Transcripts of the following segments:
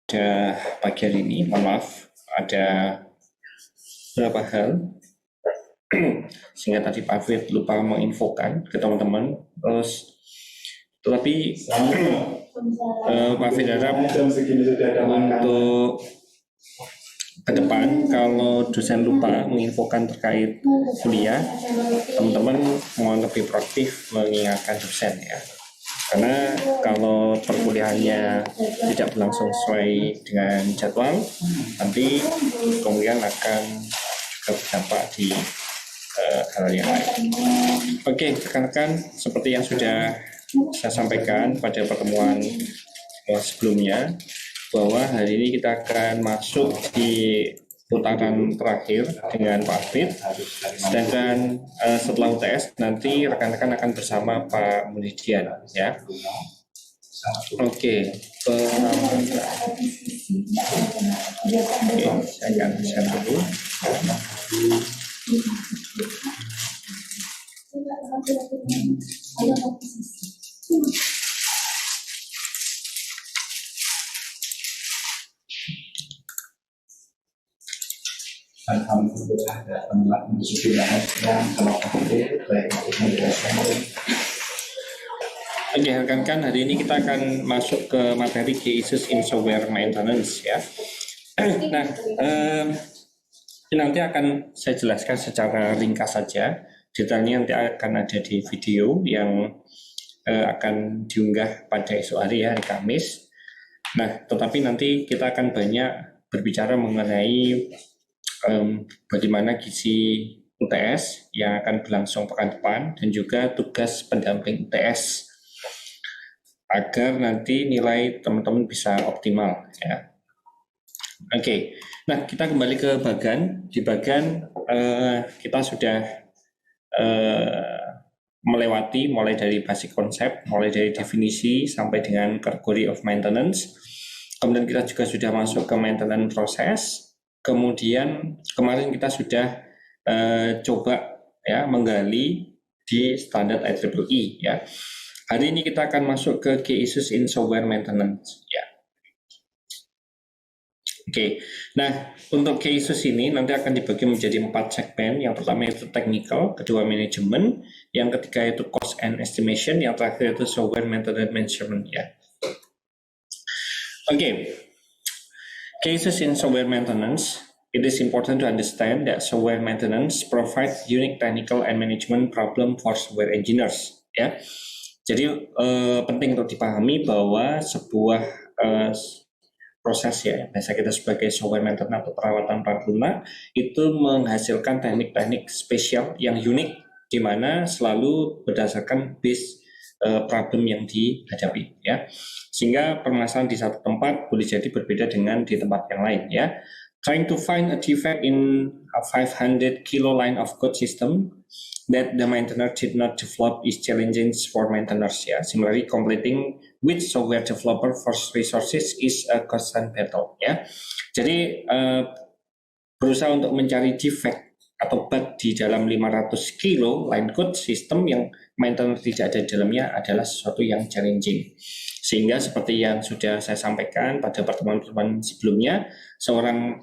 pada pagi hari ini, mohon maaf, ada beberapa hal sehingga tadi Pak Afid lupa menginfokan ke teman-teman. Tetapi Pak Afid harap untuk ke depan kalau dosen lupa menginfokan terkait kuliah, teman-teman mohon lebih proaktif mengingatkan dosen ya. Karena kalau perkuliahannya tidak berlangsung sesuai dengan jadwal, nanti kemungkinan akan juga berdampak di hal yang lain. Oke, rekan-rekan, seperti yang sudah saya sampaikan pada pertemuan sebelumnya, bahwa hari ini kita akan masuk di putaran terakhir dengan Pak Afid. Sedangkan setelah UTS nanti rekan-rekan akan bersama Pak Munidian ya. Oke, saya akan share dulu. Alhamdulillah ada penelak mensyukurkan kalau Oke, rekan-rekan, hari ini kita akan masuk ke materi Key Issues in Software Maintenance ya. Nah, nanti akan saya jelaskan secara ringkas saja. Detailnya nanti akan ada di video yang akan diunggah pada esok hari ya, hari Kamis. Nah, tetapi nanti kita akan banyak berbicara mengenai bagaimana gizi UTS yang akan berlangsung pekan depan dan juga tugas pendamping UTS agar nanti nilai teman-teman bisa optimal ya. Oke, nah kita kembali ke bagan. Di bagan kita sudah melewati mulai dari basic konsep, mulai dari definisi sampai dengan category of maintenance. Kemudian kita juga sudah masuk ke maintenance proses. Kemudian kemarin kita sudah coba ya menggali di standar IEEE ya. Hari ini kita akan masuk ke Key Issues in Software Maintenance ya. Oke, nah untuk Key Issues ini nanti akan dibagi menjadi 4 segmen. Yang pertama itu technical, kedua manajemen, yang ketiga itu cost and estimation, yang terakhir itu software maintenance management ya. Oke. Cases in software maintenance, it is important to understand that software maintenance provides unique technical and management problem for software engineers. Ya, jadi penting untuk dipahami bahwa sebuah proses ya, biasa kita sebagai software maintenance atau perawatan lunak itu menghasilkan teknik-teknik spesial yang unik, di mana selalu berdasarkan base problem yang dihadapi ya, sehingga permasalahan di satu tempat boleh jadi berbeda dengan di tempat yang lain ya. Trying to find a defect in a 500 kilo line of code system that the maintainer did not develop is challenging for maintainers ya. Similarly, completing which software developer first resources is a constant battle ya. Jadi berusaha untuk mencari defect atau bug di dalam 500 kilo line code system yang maintainer tidak ada di dalamnya adalah sesuatu yang challenging. Sehingga seperti yang sudah saya sampaikan pada pertemuan-pertemuan sebelumnya, seorang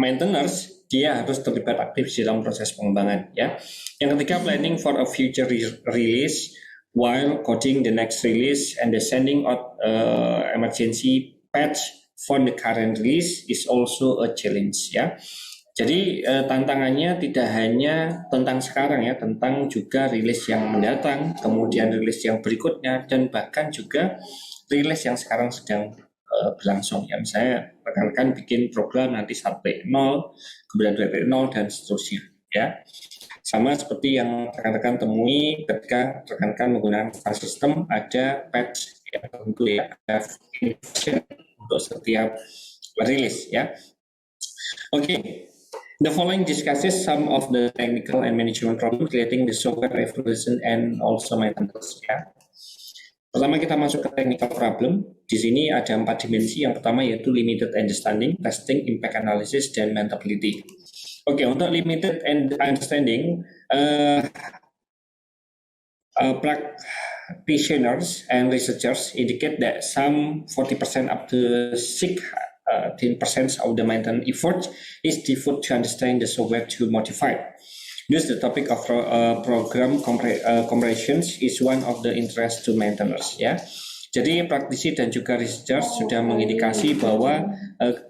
maintainers dia harus terlibat aktif dalam proses pengembangan ya. Yang ketiga, planning for a future release while coding the next release and the sending out emergency patch for the current release is also a challenge ya. Jadi tantangannya tidak hanya tentang sekarang ya, tentang juga rilis yang mendatang, kemudian rilis yang berikutnya, dan bahkan juga rilis yang sekarang sedang berlangsung ya. Misalnya rekan-rekan bikin program nanti 1.0, kemudian 2.0 dan seterusnya ya. Sama seperti yang rekan-rekan temui ketika rekan-rekan menggunakan file system, ada patch ya, tentu ya, ada untuk setiap rilis ya. Oke. The following discusses some of the technical and management problems relating the software evolution and also maintenance ya. Pertama kita masuk ke technical problem. Di sini ada 4 dimensi. Yang pertama yaitu limited understanding, testing, impact analysis, dan maintainability. Oke, untuk limited understanding, practitioners and researchers indicate that some 40% up to 10% of the maintenance effort is devoted to understand the software to modify. Thus, the topic of program comparisons is one of the interest to maintainers. Ya, jadi praktisi dan juga researchers sudah mengindikasi bahwa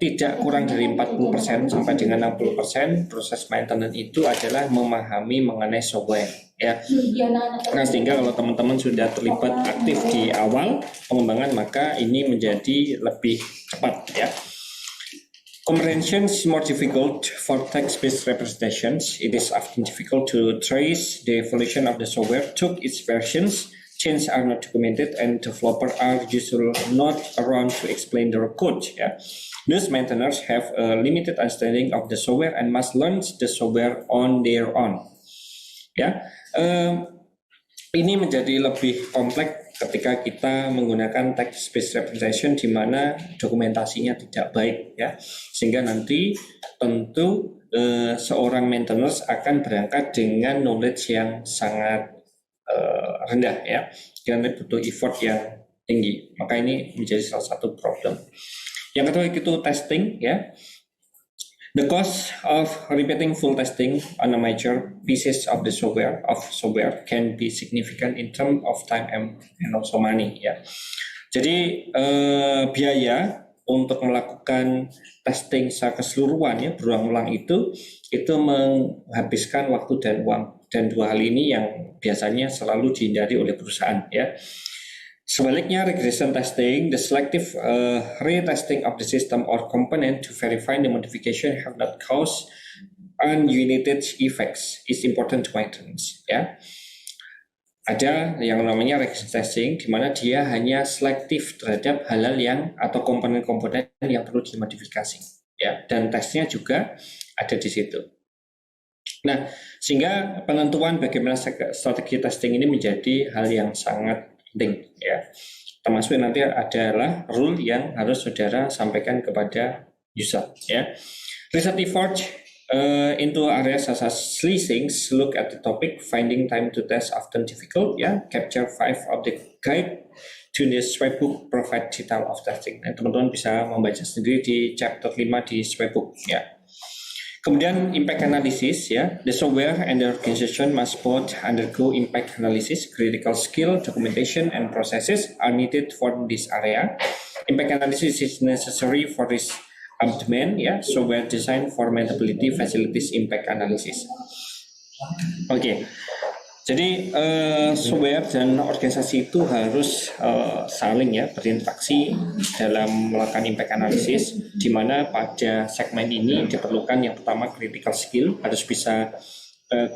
tidak kurang dari 40% sampai dengan 60% proses maintenance itu adalah memahami mengenai software. Ya, nah, sehingga kalau teman-teman sudah terlibat aktif di awal pengembangan, maka ini menjadi lebih cepat. Ya. Comprehension is more difficult for text-based representations. It is often difficult to trace the evolution of the software through its versions. Changes are not documented, and developers are usually not around to explain their code. Yeah. Thus, maintainers have a limited understanding of the software and must learn the software on their own. Ya, ini menjadi lebih kompleks ketika kita menggunakan text-based representation di mana dokumentasinya tidak baik, ya, sehingga nanti tentu seorang maintainers akan berangkat dengan knowledge yang sangat rendah, ya, karena butuh effort yang tinggi. Maka ini menjadi salah satu problem. Yang kedua itu testing, ya. The cost of repeating full testing on a major pieces of the software can be significant in terms of time and also money. Ya, jadi biaya untuk melakukan testing secara keseluruhan, ya, berulang-ulang itu menghabiskan waktu dan uang, dan dua hal ini yang biasanya selalu dihindari oleh perusahaan. Ya. Sebaliknya, regression testing, the selective retesting of the system or component to verify the modification have not caused ununited effects is important to maintenance. Ya, ada yang namanya regression testing, di mana dia hanya selektif terhadap hal-hal yang atau komponen-komponen yang perlu dimodifikasi. Ya, dan tesnya juga ada di situ. Nah, sehingga penentuan bagaimana strategi testing ini menjadi hal yang sangat penting, ya, termasuk nanti adalah rule yang harus saudara sampaikan kepada user. Ya, research effort into areas such as three things: look at the topic, finding time to test often difficult. Ya, capture 5 of the guide to the Swaybook provide detail of testing. Nah, teman-teman bisa membaca sendiri di chapter 5 di Swaybook. Ya. Kemudian impact analysis, ya, the software and the organization must both undergo impact analysis. Critical skill, documentation, and processes are needed for this area. Impact analysis is necessary for this abdomen, ya, software design for maintainability facilities impact analysis. Oke. Jadi software dan organisasi itu harus saling, ya, berinteraksi dalam melakukan impact analysis, di mana pada segmen ini diperlukan yang pertama critical skill, harus bisa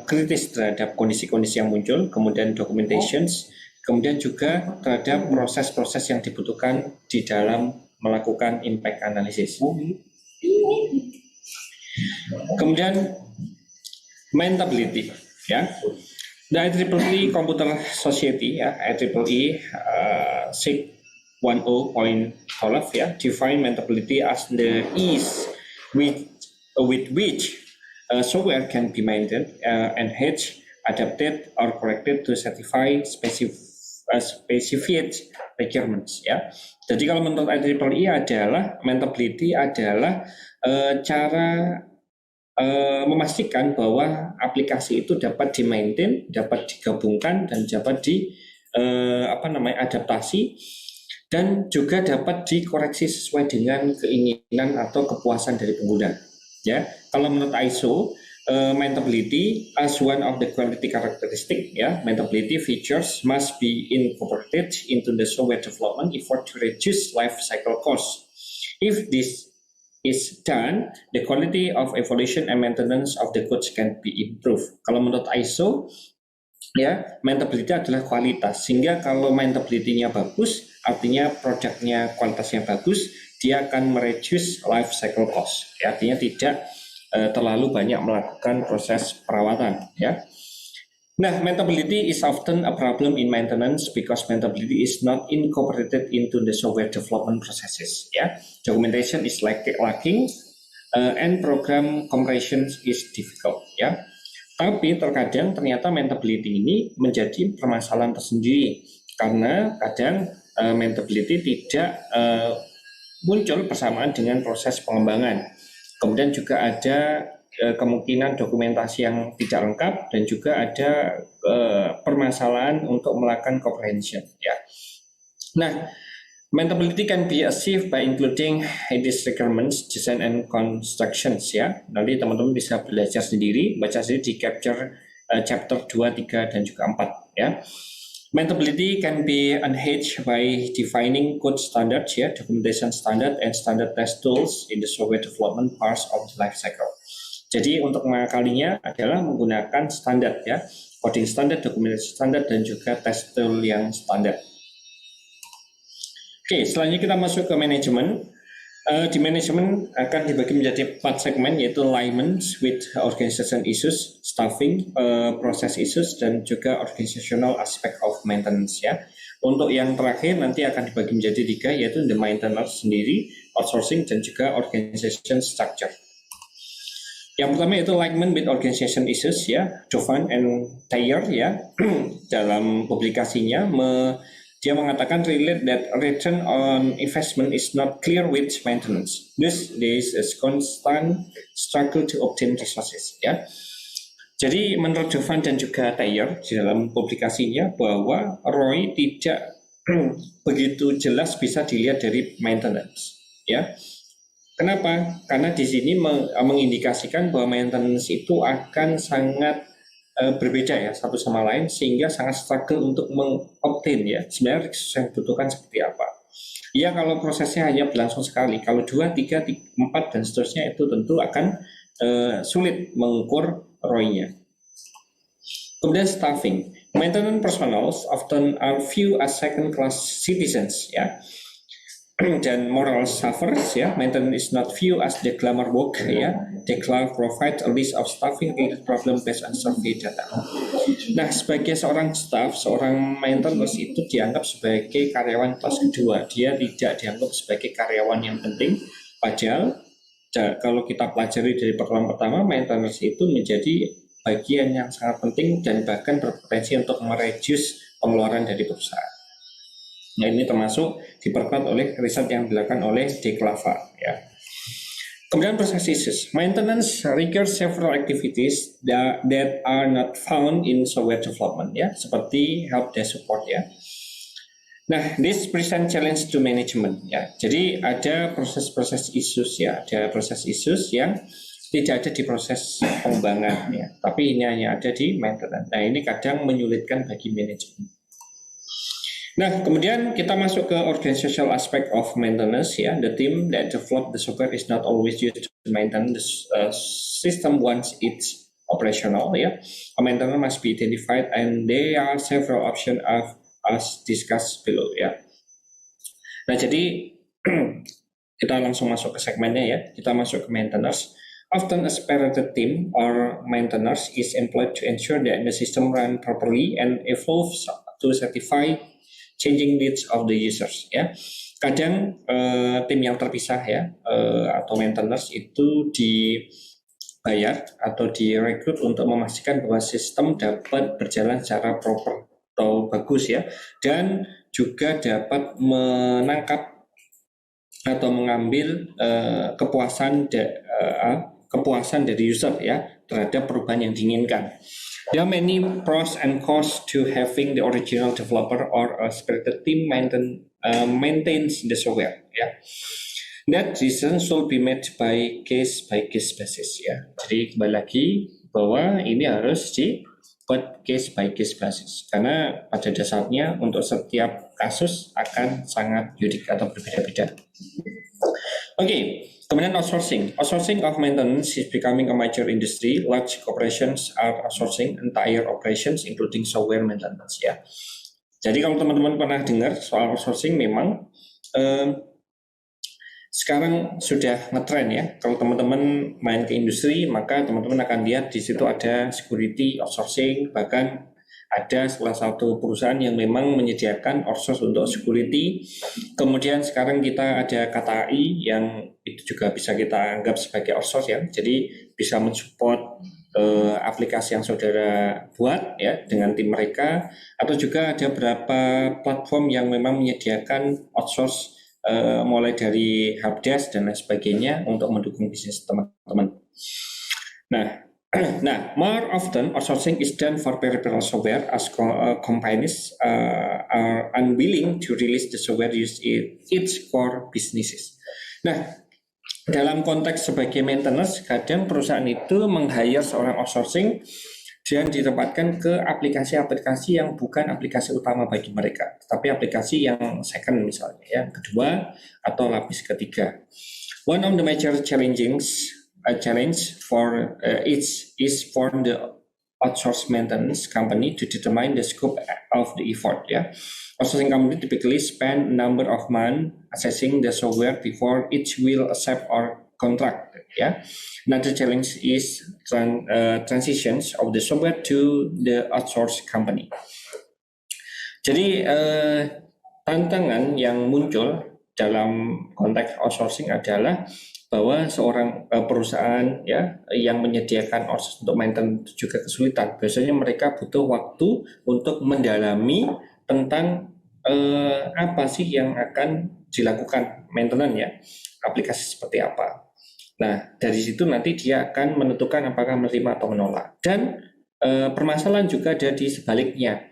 kritis terhadap kondisi-kondisi yang muncul, kemudian documentations, kemudian juga terhadap proses-proses yang dibutuhkan di dalam melakukan impact analysis. Kemudian maintainability, ya. The IEEE Computer Society, ya, IEEE 610.12, ya, define maintainability as the ease with which software can be maintained, enhanced, adapted, or corrected to satisfy specific requirements. Ya. Jadi kalau menurut IEEE adalah maintainability adalah cara memastikan bahwa aplikasi itu dapat di-maintain, dapat digabungkan, dan dapat adaptasi, dan juga dapat dikoreksi sesuai dengan keinginan atau kepuasan dari pengguna. Ya, kalau menurut ISO, maintainability as one of the quality characteristic, ya, maintainability features must be incorporated into the software development effort to reduce life cycle cost. If this is done, the quality of evaluation and maintenance of the codes can be improved. Kalau menurut ISO, ya, maintainability adalah kualitas, sehingga kalau maintainability-nya bagus, artinya produknya kualitasnya bagus, dia akan mereduce life cycle cost, ya, artinya tidak terlalu banyak melakukan proses perawatan. Ya. Nah, maintainability is often a problem in maintenance because maintainability is not incorporated into the software development processes. Ya, documentation is lacking, and program compression is difficult. Ya, tapi terkadang ternyata maintainability ini menjadi permasalahan tersendiri karena kadang maintainability tidak muncul bersamaan dengan proses pengembangan. Kemudian juga ada kemungkinan dokumentasi yang tidak lengkap dan juga ada permasalahan untuk melakukan comprehension. Ya. Nah, maintainability can be achieved by including these requirements, design and constructions. Ya, nanti teman-teman bisa belajar sendiri, baca sendiri di capture chapter 2, 3 dan juga 4. Ya. Maintainability can be enhanced by defining code standards, ya, documentation standard, and standard test tools in the software development parts of the life cycle. Jadi untuk mengakalinya adalah menggunakan standar, ya, coding standard, documentation standard, dan juga test tool yang standar. Oke, selanjutnya kita masuk ke manajemen. Di manajemen akan dibagi menjadi 4 segmen, yaitu alignment with organization issues, staffing, process issues, dan juga organizational aspect of maintenance. Ya. Untuk yang terakhir nanti akan dibagi menjadi 3, yaitu the maintenance sendiri, outsourcing, dan juga organization structure. Yang pertama itu alignment with organization issues, ya, Jovan and Thayer, ya, dalam publikasinya dia mengatakan relate that return on investment is not clear with maintenance. Thus, there is a constant struggle to obtain resources. Ya. Jadi menurut Jovan dan juga Thayer di dalam publikasinya bahwa ROI tidak begitu jelas bisa dilihat dari maintenance. Ya. Kenapa? Karena di sini mengindikasikan bahwa maintenance itu akan sangat berbeda ya satu sama lain sehingga sangat struggle untuk mengobtain ya sebenarnya resource yang dibutuhkan seperti apa. Ya kalau prosesnya hanya berlangsung sekali, kalau 2, 3, 4 dan seterusnya itu tentu akan sulit mengukur ROI-nya. Kemudian staffing, maintenance personnel often are viewed as second class citizens ya. Dan moral suffers ya, maintenance is not viewed as the glamour work ya. Declare provides a list of staffing related problem based on survey data. Nah, sebagai seorang staff, seorang maintenance itu dianggap sebagai karyawan kelas kedua. Dia tidak dianggap sebagai karyawan yang penting. Padahal kalau kita pelajari dari pertemuan pertama, maintenance itu menjadi bagian yang sangat penting dan bahkan berpotensi untuk mereduce pengeluaran dari perusahaan. Nah, ini termasuk diperkuat oleh riset yang dilakukan oleh De Clava. Ya. Kemudian process issues. Maintenance requires several activities that are not found in software development, ya, seperti help desk support. Ya. Nah, this present challenge to management. Ya. Jadi ada proses issues, ya, ada proses issues yang tidak ada di proses pengembangan, ya, tapi ini hanya ada di maintenance. Nah, ini kadang menyulitkan bagi manajemen. Nah, kemudian kita masuk ke organizational aspect of maintenance ya. The team that develop the software is not always used to maintain the system once it's operational ya. A maintenance must be identified and there are several options as discussed below ya. Nah, jadi kita langsung masuk ke segmennya ya. Kita masuk ke maintenance. Often a separated team or maintenance is employed to ensure that the system run properly and evolves to satisfy changing needs of the users ya. Kadang tim yang terpisah ya atau maintenance itu dibayar atau direkrut untuk memastikan bahwa sistem dapat berjalan secara proper atau bagus ya, dan juga dapat menangkap atau mengambil kepuasan dari user ya terhadap perubahan yang diinginkan. There are many pros and cons to having the original developer or a separated team maintains the software. Yeah. That decision should be made by case basis. Ya. Jadi kembali lagi bahwa ini harus dibuat case by case basis karena pada dasarnya untuk setiap kasus akan sangat unik atau berbeda-beda. Oke. Kemudian outsourcing. Outsourcing of maintenance is becoming a major industry. Large corporations are outsourcing entire operations including software maintenance ya. Jadi kalau teman-teman pernah dengar soal outsourcing memang sekarang sudah ngetren ya. Kalau teman-teman main ke industri maka teman-teman akan lihat di situ ada security outsourcing, bahkan ada salah satu perusahaan yang memang menyediakan outsource untuk security. Kemudian sekarang kita ada KTI yang itu juga bisa kita anggap sebagai outsource ya. Jadi bisa mensupport aplikasi yang saudara buat ya dengan tim mereka, atau juga ada beberapa platform yang memang menyediakan outsource mulai dari helpdesk dan lain sebagainya untuk mendukung bisnis teman-teman. Nah, more often outsourcing is done for peripheral software as companies are unwilling to release the software used in its core businesses. Nah, dalam konteks sebagai maintenance, kadang perusahaan itu meng-hire seorang outsourcing dan ditempatkan ke aplikasi-aplikasi yang bukan aplikasi utama bagi mereka, tapi aplikasi yang second misalnya, yang kedua atau lapis ketiga. One of the major challenge for it is for the outsource maintenance company to determine the scope of the effort. Yeah, outsourcing company typically spend a number of months assessing the software before each will accept or contract. Yeah, another challenge is transitions of the software to the outsource company. Jadi tantangan yang muncul dalam konteks outsourcing adalah bahwa seorang perusahaan ya yang menyediakan outsourcing untuk maintenance juga kesulitan. Biasanya mereka butuh waktu untuk mendalami tentang apa sih yang akan dilakukan maintenance ya, aplikasi seperti apa. Nah, dari situ nanti dia akan menentukan apakah menerima atau menolak. Dan permasalahan juga ada di sebaliknya.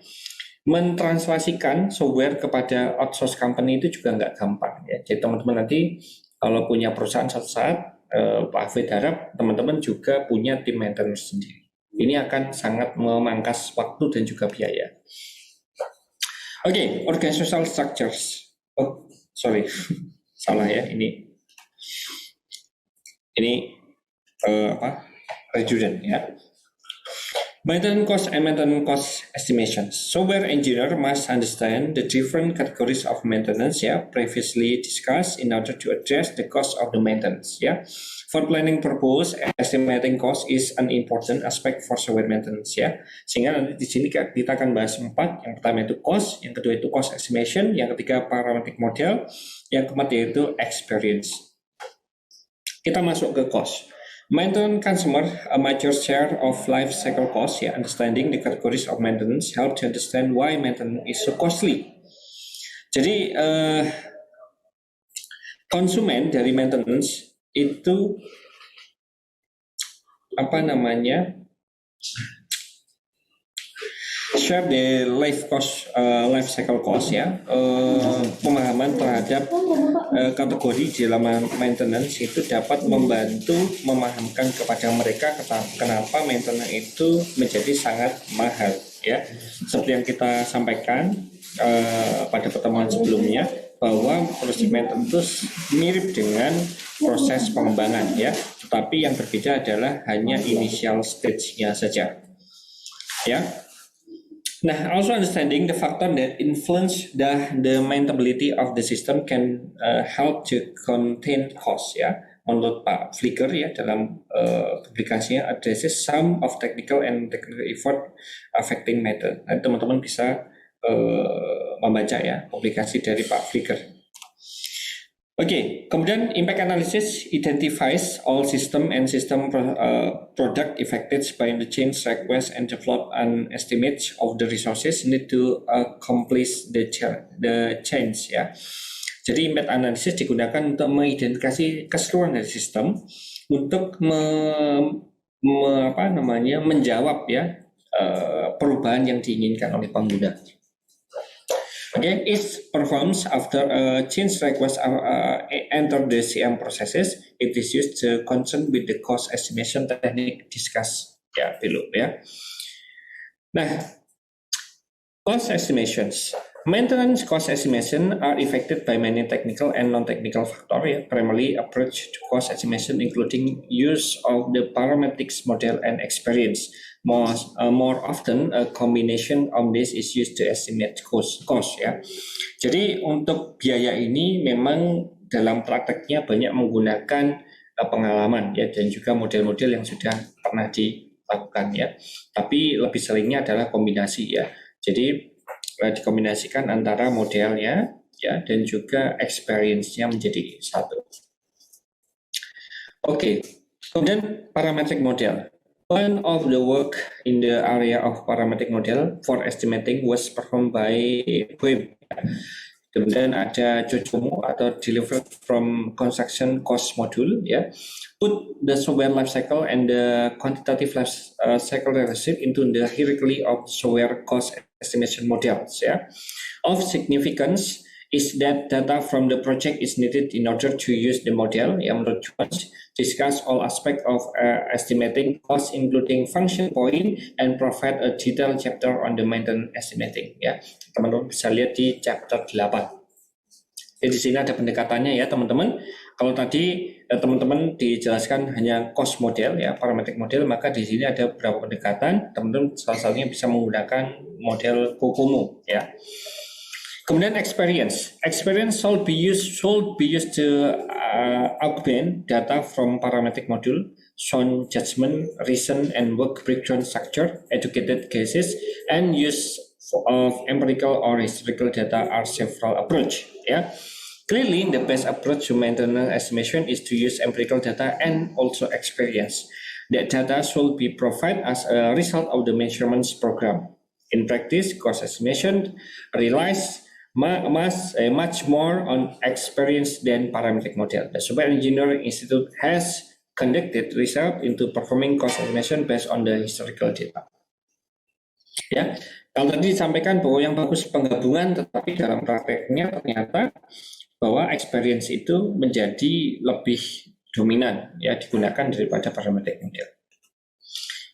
Mentranslasikan software kepada outsource company itu juga nggak gampang ya. Jadi teman-teman nanti kalau punya perusahaan suatu saat, Pak Hafid harap teman-teman juga punya tim maintenance sendiri. Ini akan sangat memangkas waktu dan juga biaya. Oke, organizational structures. Oh, sorry, salah ya ini. Ini redundant ya. Maintenance cost and maintenance cost estimations. Software engineer must understand the different categories of maintenance, previously discussed in order to address the cost of the maintenance, For planning purpose, estimating cost is an important aspect for software maintenance, Sehingga nanti di sini kita akan bahas 4. Yang pertama itu cost, yang kedua itu cost estimation, yang ketiga parametric model, yang keempat yaitu experience. Kita masuk ke cost. Maintenance consumer a major share of life cycle cost. Understanding the categories of maintenance help to understand why maintenance is so costly. Jadi konsumen dari maintenance itu share the life cycle cost pemahaman terhadap kategori di dalam maintenance itu dapat membantu memahamkan kepada mereka kenapa maintenance itu menjadi sangat mahal ya. Seperti yang kita sampaikan pada pertemuan sebelumnya bahwa proses maintenance mirip dengan proses pengembangan ya, tetapi yang berbeda adalah hanya initial stage-nya saja ya. Nah, also understanding the factor that influence the maintainability of the system can help to contain cost ya. Menurut Pak Flicker ya dalam publikasinya addresses some of technical and technical effort affecting matter. Nah, teman-teman bisa membaca ya publikasi dari Pak Flicker. Oke, kemudian impact analysis identifies all system and system product affected by the change request and develop an estimate of the resources need to accomplish the change ya. Jadi impact analysis digunakan untuk mengidentifikasi keseluruhan dari sistem untuk menjawab ya perubahan yang diinginkan oleh pengguna. Okay, it performs after a change request enter the CM processes. It is used to concern with the cost estimation technique discussed ya below ya. Nah, cost estimations. Maintenance cost estimation are affected by many technical and non-technical factors. Primarily approach to cost estimation including use of the parametrics model and experience. More often a combination of this is used to estimate cost ya. Jadi untuk biaya ini memang dalam prakteknya banyak menggunakan pengalaman ya dan juga model-model yang sudah pernah dilakukan ya. Tapi lebih seringnya adalah kombinasi ya. Jadi dikombinasikan antara modelnya ya dan juga experience-nya menjadi satu. Oke. Kemudian parametric model. One of the work in the area of parametric model for estimating was performed by Wim. Kemudian ada Jojomo atau delivered from construction cost module, ya. Put the software life cycle and the quantitative life cycle relationship into the hierarchy of software cost estimation models, ya. Of significance is that data from the project is needed in order to use the model. Yang menurut Jones, discuss all aspects of estimating cost, including function point, and provide a detailed chapter on the maintenance estimating. Ya, teman-teman bisa lihat di chapter 8. Jadi di sini ada pendekatannya ya teman-teman. Kalau tadi teman-teman dijelaskan hanya cost model ya, parametric model, maka di sini ada beberapa pendekatan. Teman-teman salah satunya bisa menggunakan model COCOMO ya. Kemudian experience should be used to augment data from parametric module, sound judgment, reason, and work breakdown structure, educated guesses, and use of empirical or historical data are several approach. Yeah. Clearly, the best approach to maintenance estimation is to use empirical data and also experience. That data should be provided as a result of the measurements program. In practice, cost estimation relies much more on experience than parametric model. The Software Engineering Institute has conducted research into performing cost estimation based on the historical data. Ya, kalau tadi disampaikan bahwa yang bagus penggabungan, tetapi dalam prakteknya ternyata bahwa experience itu menjadi lebih dominan ya digunakan daripada parametric model.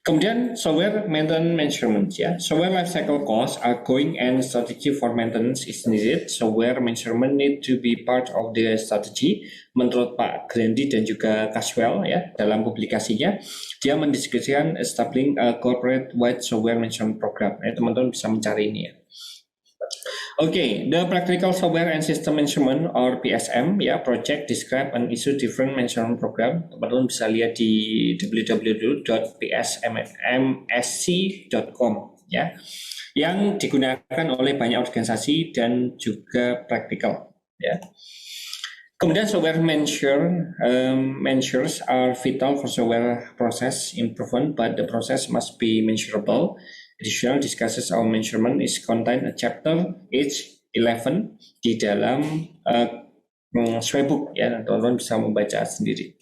Kemudian software maintenance measurement ya. Software lifecycle cost, outgoing and strategy for maintenance is needed. Software measurement need to be part of the strategy. Menurut Pak Grandi dan juga Caswell ya dalam publikasinya, dia mendiskusikan establishing a corporate wide software measurement program. Teman-teman bisa mencari ini ya. Okay, the practical software and system measurement or PSM ya project describe and issue different measurement program. Teman-teman bisa lihat di www.psmsc.com ya, yang digunakan oleh banyak organisasi dan juga praktikal ya. Kemudian software measures are vital for software process improvement, but the process must be measurable. Additional discussions on measurement is contained a chapter H11 di dalam Swaybook ya, teman-teman bisa membaca sendiri.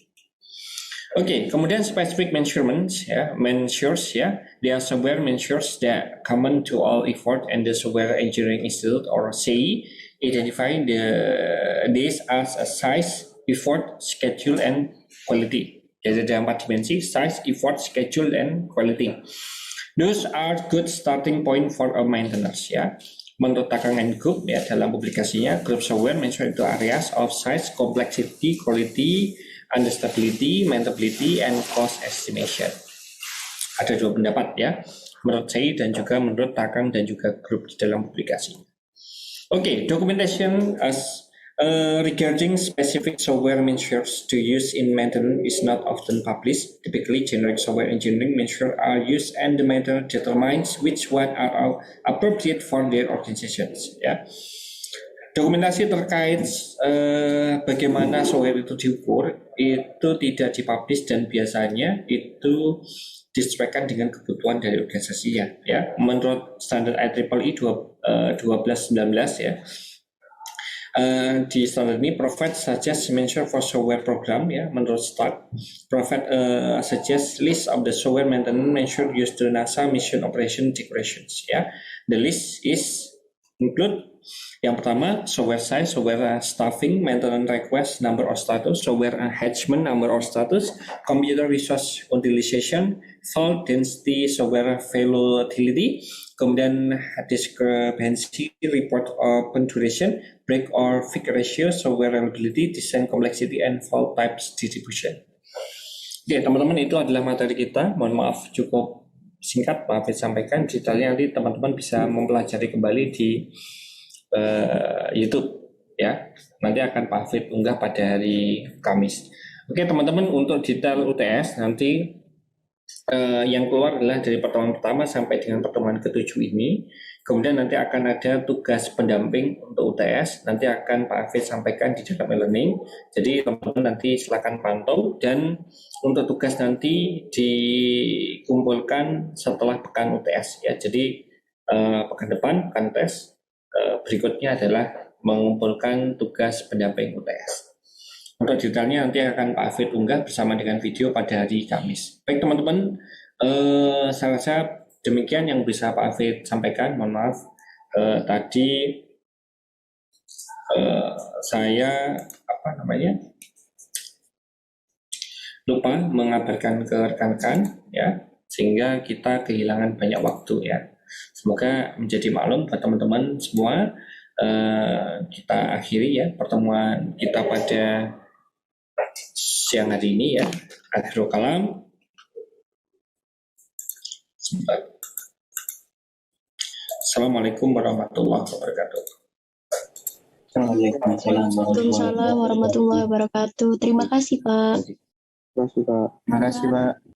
Oke, kemudian specific measurements ya, measures ya, they are software measures that common to all effort and the Software Engineering Institute or SEI identify this as a size, effort, schedule, and quality. Jadi ada 4 dimensi: size, effort, schedule, and quality. Those are good starting point for a maintenance ya. Menurut Takangan Group ya dalam publikasinya, group software mention into areas of size, complexity, quality, understandability, maintainability, and cost estimation. Ada 2 pendapat ya, menurut saya dan juga menurut Takang dan juga grup di dalam publikasi. Okay, documentation as regarding specific software measures to use in maintenance is not often published. Typically, generic software engineering measures are used and the maintenance determines which one are appropriate for their organizations. Ya. Dokumentasi terkait bagaimana software itu diukur itu tidak dipublish dan biasanya itu disesuaikan dengan kebutuhan dari organisasinya. Ya, menurut standar IEEE 1219 ya. Di standar ini provide suggest measure for software program ya, menurut START provide suggest list of the software maintenance measure used to NASA mission operation decorations ya. The list is include yang pertama software size, software staffing, maintenance request, number of status, software enhancement, number of status, computer resource utilization, fault density, software volatility, kemudian discrepancy, report open duration, break or fix ratio, software reliability, design complexity, and fault types distribution. Oke, teman-teman, itu adalah materi kita. Mohon maaf cukup singkat, Pak Hafid sampaikan. Detailnya nanti teman-teman bisa mempelajari kembali di YouTube ya. Nanti akan Pak Hafid unggah pada hari Kamis. Oke, teman-teman, untuk detail UTS nanti yang keluar adalah dari pertemuan pertama sampai dengan pertemuan ke-7 ini. Kemudian nanti akan ada tugas pendamping untuk UTS, nanti akan Pak Afid sampaikan di dalam e-learning. Jadi teman-teman nanti silakan pantau, dan untuk tugas nanti dikumpulkan setelah pekan UTS ya. Jadi pekan depan, pekan tes, berikutnya adalah mengumpulkan tugas pendamping UTS. Untuk detailnya nanti akan Pak Afid unggah bersama dengan video pada hari Kamis. Baik teman-teman, saya rasa demikian yang bisa Pak Afid sampaikan. Mohon maaf tadi saya lupa mengabarkan ke rekan-rekan ya, sehingga kita kehilangan banyak waktu ya. Semoga menjadi maklum buat teman-teman semua. Kita akhiri ya pertemuan kita pada siang hari ini ya. Akhirul kalam. Assalamualaikum warahmatullahi wabarakatuh. Waalaikumsalam warahmatullahi wabarakatuh. Terima kasih, Pak. Terima kasih, Pak.